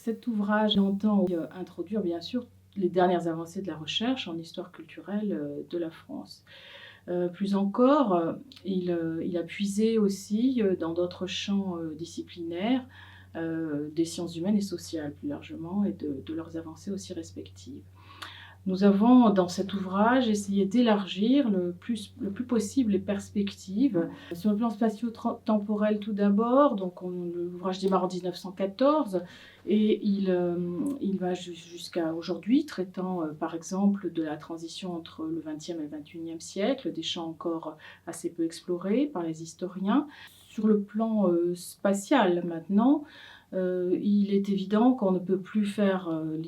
Cet ouvrage entend introduire bien sûr les dernières avancées de la recherche en histoire culturelle de la France. Plus encore, il a puisé aussi dans d'autres champs disciplinaires, des sciences humaines et sociales plus largement, et de leurs avancées aussi respectives. Nous avons, dans cet ouvrage, essayé d'élargir le plus possible les perspectives. Sur le plan spatio-temporel tout d'abord, l'ouvrage démarre en 1914 et il va jusqu'à aujourd'hui, traitant par exemple de la transition entre le XXe et le XXIe siècle, des champs encore assez peu explorés par les historiens. Sur le plan spatial maintenant, il est évident qu'on ne peut plus faire une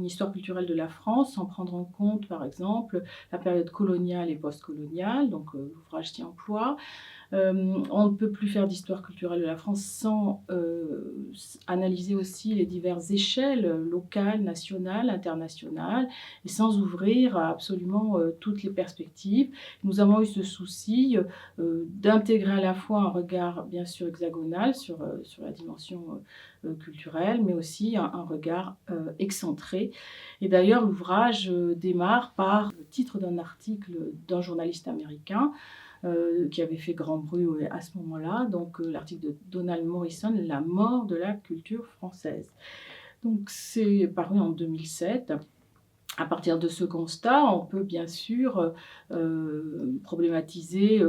histoire culturelle de la France sans prendre en compte, par exemple, la période coloniale et post-coloniale, donc l'ouvrage s'y emploie. On ne peut plus faire d'histoire culturelle de la France sans analyser aussi les diverses échelles locales, nationales, internationales, et sans ouvrir à absolument toutes les perspectives. Nous avons eu ce souci d'intégrer à la fois un regard bien sûr hexagonal sur la dimension culturelle, mais aussi un regard excentré. Et d'ailleurs, l'ouvrage démarre par le titre d'un article d'un journaliste américain qui avait fait grand bruit à ce moment-là, donc l'article de Donald Morrison, La mort de la culture française. Donc c'est paru en 2007. À partir de ce constat, on peut bien sûr problématiser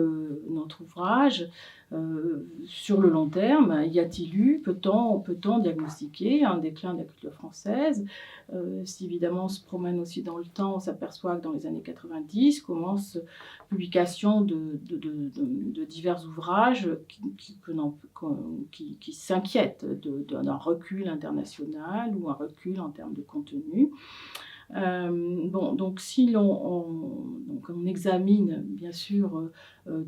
notre ouvrage sur le long terme. Y a-t-il eu, peut-on diagnostiquer un déclin de la culture française? Si évidemment on se promène aussi dans le temps, on s'aperçoit que dans les années 90 commence publication de divers ouvrages qui s'inquiètent d'un recul international ou un recul en termes de contenu. Donc si on examine bien sûr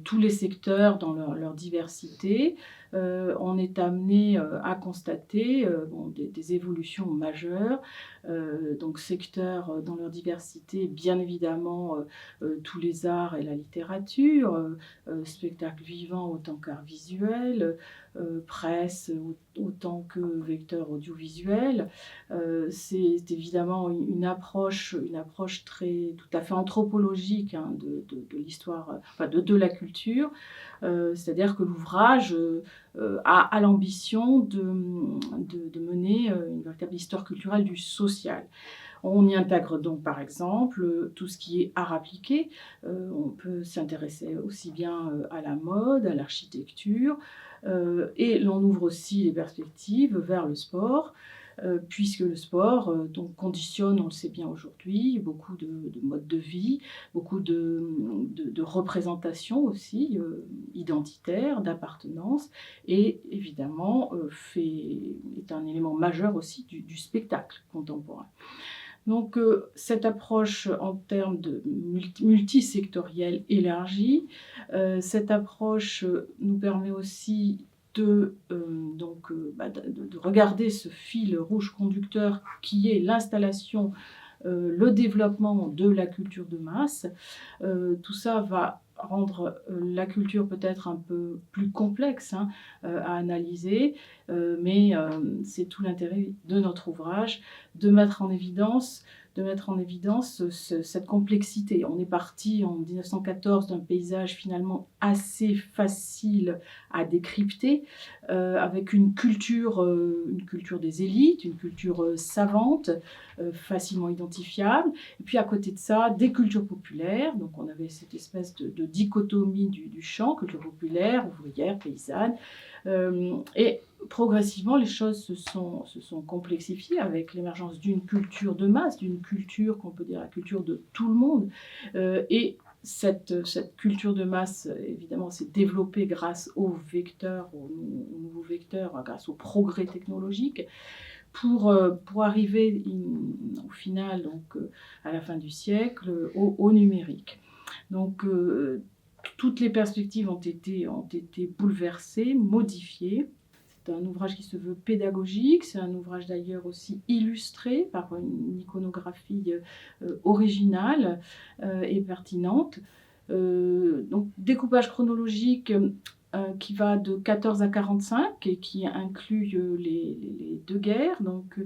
tous les secteurs dans leur diversité, on est amené à constater des évolutions majeures. Donc secteurs dans leur diversité, bien évidemment tous les arts et la littérature, spectacle vivant autant qu'art visuel, presse autant que vecteur audiovisuel. C'est évidemment une approche tout à fait anthropologique de l'histoire, enfin de la culture. C'est-à-dire que l'ouvrage a l'ambition de mener une véritable histoire culturelle du social. On y intègre donc par exemple tout ce qui est art appliqué. On peut s'intéresser aussi bien à la mode, à l'architecture, et l'on ouvre aussi les perspectives vers le sport, puisque le sport conditionne, on le sait bien aujourd'hui, beaucoup de modes de vie, beaucoup de représentations aussi identitaires, d'appartenance, et évidemment est un élément majeur aussi du spectacle contemporain. Donc cette approche en termes de multisectorielle élargie, cette approche nous permet aussi de regarder ce fil rouge conducteur qui est l'installation, le développement de la culture de masse. Tout ça va rendre la culture peut-être un peu plus complexe à analyser, mais c'est tout l'intérêt de notre ouvrage, de mettre en évidence cette complexité. On est parti en 1914 d'un paysage finalement assez facile à décrypter, avec une culture des élites, une culture savante, facilement identifiable. Et puis à côté de ça, des cultures populaires. Donc on avait cette espèce de dichotomie du champ, culture populaire, ouvrière, paysanne. Et progressivement, les choses se sont complexifiées avec l'émergence d'une culture de masse, d'une culture qu'on peut dire la culture de tout le monde. Et cette culture de masse, évidemment, s'est développée grâce aux nouveaux vecteurs, grâce au progrès technologique, pour arriver au final, à la fin du siècle, au numérique. Donc, toutes les perspectives ont été bouleversées, modifiées. C'est un ouvrage qui se veut pédagogique, c'est un ouvrage d'ailleurs aussi illustré par une iconographie originale et pertinente. Donc découpage chronologique qui va de 14 à 45 et qui inclut les deux guerres, donc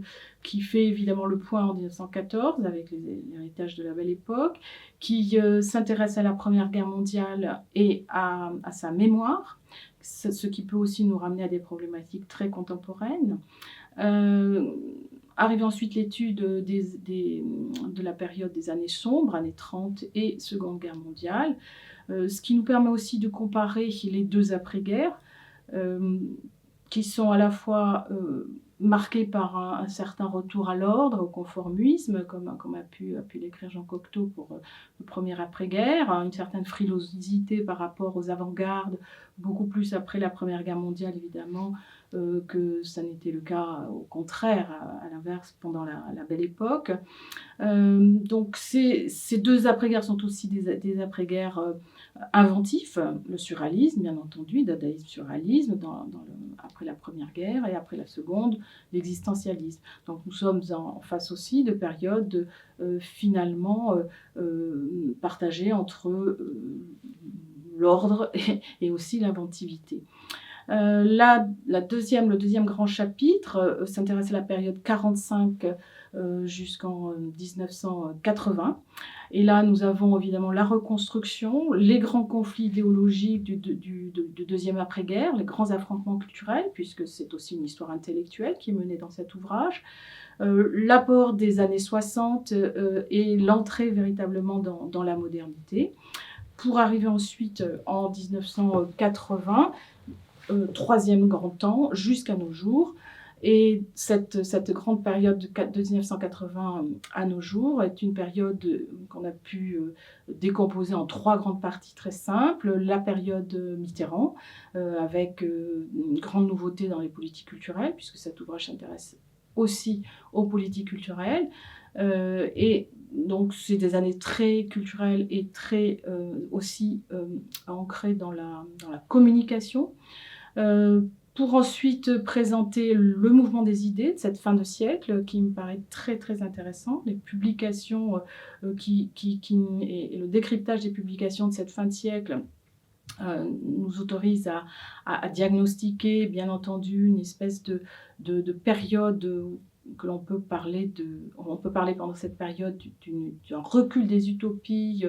qui fait évidemment le point en 1914 avec l'héritage de la Belle Époque, qui s'intéresse à la Première Guerre mondiale et à sa mémoire, ce qui peut aussi nous ramener à des problématiques très contemporaines. Arrive ensuite l'étude de la période des années sombres, années 30 et Seconde Guerre mondiale, ce qui nous permet aussi de comparer les deux après-guerres, qui sont à la fois marqués par un certain retour à l'ordre, au conformisme, comme a pu l'écrire Jean Cocteau pour le premier après-guerre, une certaine frilosité par rapport aux avant-gardes, beaucoup plus après la Première Guerre mondiale évidemment, que ça n'était le cas au contraire, à l'inverse, pendant la Belle Époque. Donc ces deux après-guerres sont aussi des après-guerres inventifs, le surréalisme bien entendu, dadaïsme, surréalisme après la Première Guerre et après la Seconde, l'existentialisme. Donc nous sommes en face aussi de périodes finalement partagées entre l'ordre et aussi l'inventivité. Le deuxième grand chapitre s'intéresse à la période 45 jusqu'en 1980. Et là, nous avons évidemment la reconstruction, les grands conflits idéologiques du deuxième après-guerre, les grands affrontements culturels, puisque c'est aussi une histoire intellectuelle qui est menée dans cet ouvrage, l'apport des années 60 et l'entrée véritablement dans la modernité, pour arriver ensuite en 1980, troisième grand temps, jusqu'à nos jours. Et cette grande période de 1980 à nos jours est une période qu'on a pu décomposer en trois grandes parties très simples. La période Mitterrand, avec une grande nouveauté dans les politiques culturelles, puisque cet ouvrage s'intéresse aussi aux politiques culturelles. Et donc c'est des années très culturelles et très aussi ancrées dans la communication. Pour ensuite présenter le mouvement des idées de cette fin de siècle, qui me paraît très très intéressant, les publications et le décryptage des publications de cette fin de siècle nous autorise à diagnostiquer, bien entendu, une espèce de période que l'on peut parler pendant cette période d'un recul des utopies,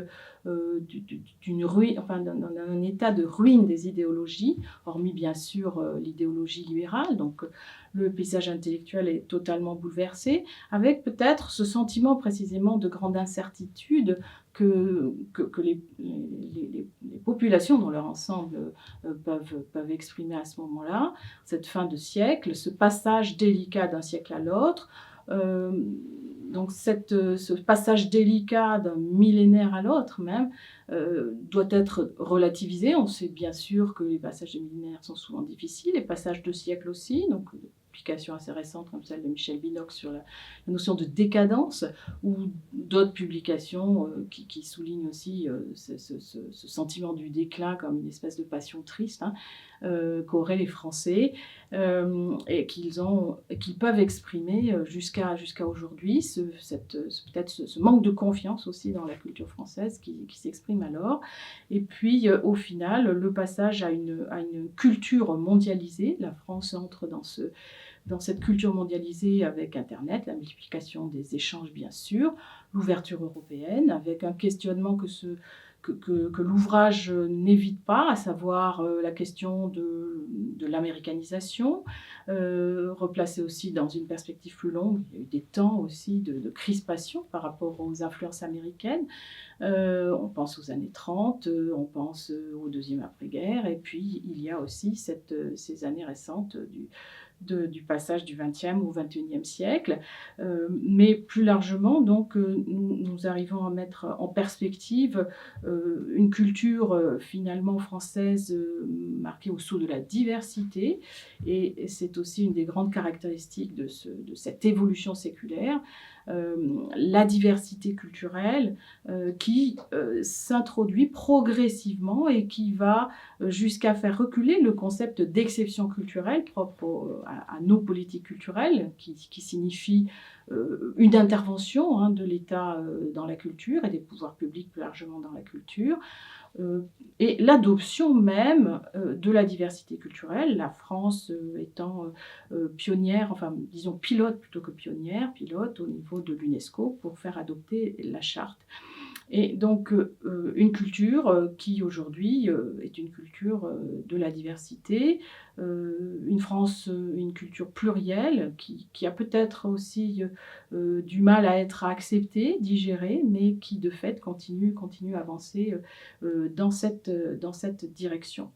d'une ruine, enfin d'un état de ruine des idéologies, hormis bien sûr l'idéologie libérale. Donc le paysage intellectuel est totalement bouleversé, avec peut-être ce sentiment précisément de grande incertitude que les populations dans leur ensemble peuvent exprimer à ce moment-là, cette fin de siècle, ce passage délicat d'un siècle à l'autre. Donc ce passage délicat d'un millénaire à l'autre même doit être relativisé. On sait bien sûr que les passages de millénaires sont souvent difficiles, les passages de siècle aussi, donc publications assez récentes comme celle de Michel Binoc sur la notion de décadence, ou d'autres publications qui soulignent aussi ce sentiment du déclin comme une espèce de passion triste qu'auraient les Français et qu'ils peuvent exprimer jusqu'à aujourd'hui, peut-être ce manque de confiance aussi dans la culture française qui s'exprime alors. Et puis au final, le passage à une culture mondialisée. La France entre dans cette culture mondialisée avec Internet, la multiplication des échanges bien sûr, l'ouverture européenne, avec un questionnement que l'ouvrage n'évite pas, à savoir la question de l'américanisation, replacée aussi dans une perspective plus longue. Il y a eu des temps aussi de crispation par rapport aux influences américaines. On pense aux années 30, on pense au deuxième après-guerre, et puis il y a aussi ces années récentes du passage du XXe au XXIe siècle. Mais plus largement, donc, nous arrivons à mettre en perspective une culture finalement française marquée au sceau de la diversité. Et c'est aussi une des grandes caractéristiques de cette évolution séculaire. La diversité culturelle qui s'introduit progressivement et qui va jusqu'à faire reculer le concept d'exception culturelle propre à nos politiques culturelles, qui signifie une intervention de l'État dans la culture et des pouvoirs publics plus largement dans la culture, et l'adoption même de la diversité culturelle, la France étant pionnière, enfin disons pilote plutôt que pionnière, pilote au niveau de l'UNESCO pour faire adopter la charte. Et donc, une culture qui aujourd'hui est une culture de la diversité, une France, une culture plurielle qui a peut-être aussi du mal à être acceptée, digérée, mais qui de fait continue à avancer dans cette direction.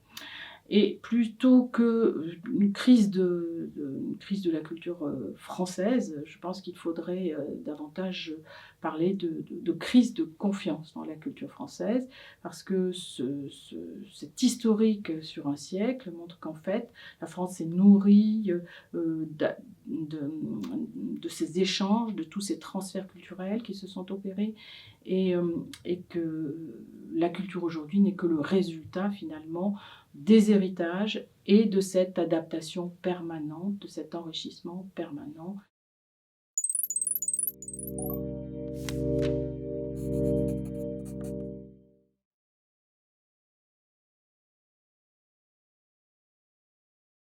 Et plutôt qu'une crise une crise de la culture française, je pense qu'il faudrait davantage parler de crise de confiance dans la culture française, parce que cet historique sur un siècle montre qu'en fait, la France s'est nourrie de ces échanges, de tous ces transferts culturels qui se sont opérés, et que la culture aujourd'hui n'est que le résultat finalement des héritages et de cette adaptation permanente, de cet enrichissement permanent